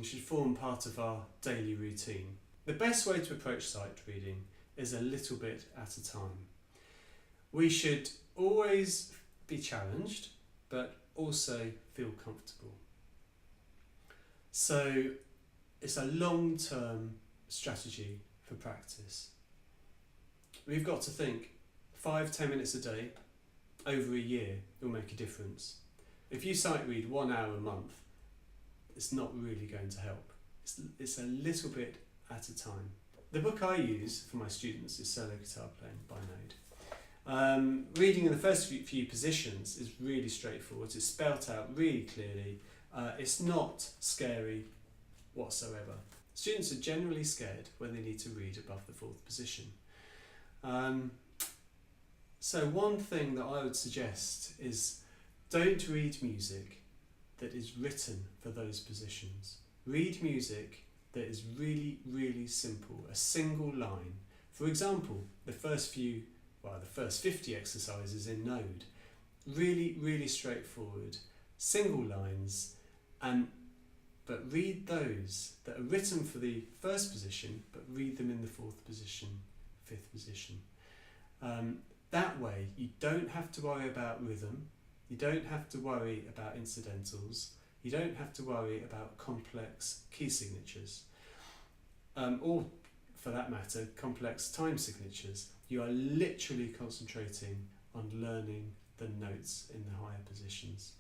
should form part of our daily routine. The best way to approach sight reading is a little bit at a time. We should always be challenged, but also feel comfortable. So it's a long-term strategy for practice. We've got to think 5-10 minutes a day over a year will make a difference. If you sight read 1 hour a month, it's not really going to help. It's a little bit at a time. The book I use for my students is Solo Guitar Playing by Node. Reading in the first few positions is really straightforward. It's spelt out really clearly. It's not scary whatsoever. Students are generally scared when they need to read above the 4th position. So one thing that I would suggest is don't read music that is written for those positions. Read music that is really, really simple, a single line. For example, the first 50 exercises in Node, really, really straightforward, single lines, but read those that are written for the 1st position, but read them in the 4th position, 5th position. That way you don't have to worry about rhythm, you don't have to worry about incidentals, you don't have to worry about complex key signatures, or for that matter, complex time signatures. You are literally concentrating on learning the notes in the higher positions.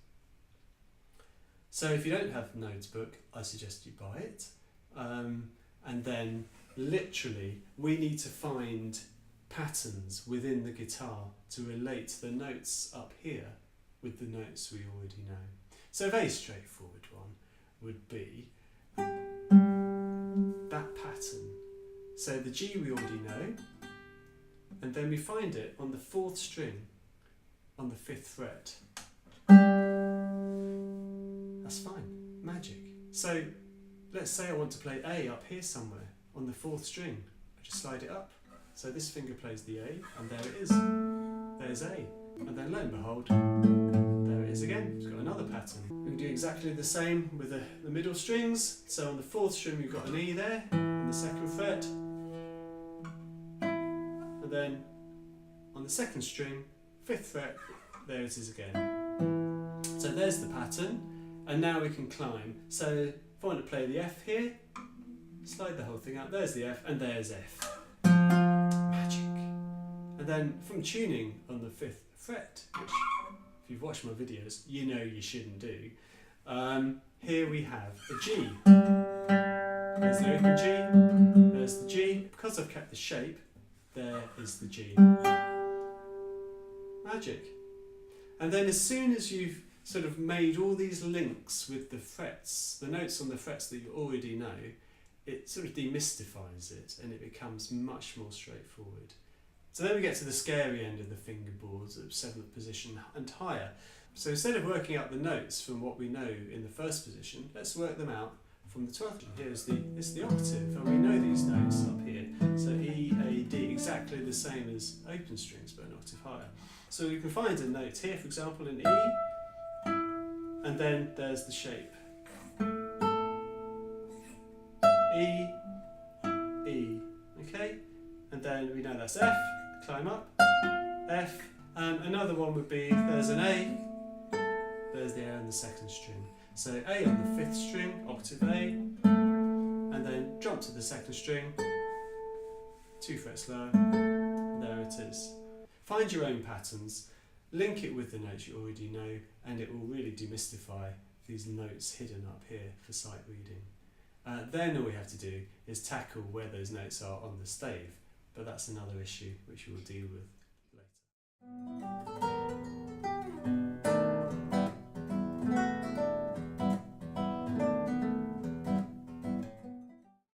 So if you don't have Node's book, I suggest you buy it. And then literally we need to find patterns within the guitar to relate the notes up here with the notes we already know. So a very straightforward one would be that pattern. So the G we already know, and then we find it on the 4th string on the 5th fret. That's fine, magic. So let's say I want to play A up here somewhere on the 4th string. I just slide it up. So this finger plays the A, and there it is. There's A. And then lo and behold, there it is again. It's got another pattern. We can do exactly the same with the middle strings. So on the 4th string we've got an E there, on the 2nd fret. And then on the 2nd string, 5th fret, there it is again. So there's the pattern, and now we can climb. So if I want to play the F here, slide the whole thing out, there's the F, and there's F. Magic. And then from tuning on the 5th fret, which if you've watched my videos, you know you shouldn't do, here we have a G. There's the open G, there's the G. Because I've kept the shape, there is the G. Magic. And then as soon as you've sort of made all these links with the frets, the notes on the frets that you already know, it sort of demystifies it and it becomes much more straightforward. So then we get to the scary end of the fingerboards of 7th position and higher. So instead of working out the notes from what we know in the 1st position, let's work them out from the 12th. Here's the octave, and we know these notes up here. So E, A, D, exactly the same as open strings, but an octave higher. So you can find a note here, for example, in E, and then there's the shape. E, E, okay? And then we know that's F, climb up, F. Another one would be, there's an A, there's the A on the 2nd string. So A on the 5th string, octave A, and then jump to the 2nd string, 2 frets lower, there it is. Find your own patterns, link it with the notes you already know, and it will really demystify these notes hidden up here for sight reading. Then all we have to do is tackle where those notes are on the stave, but that's another issue which we'll deal with later.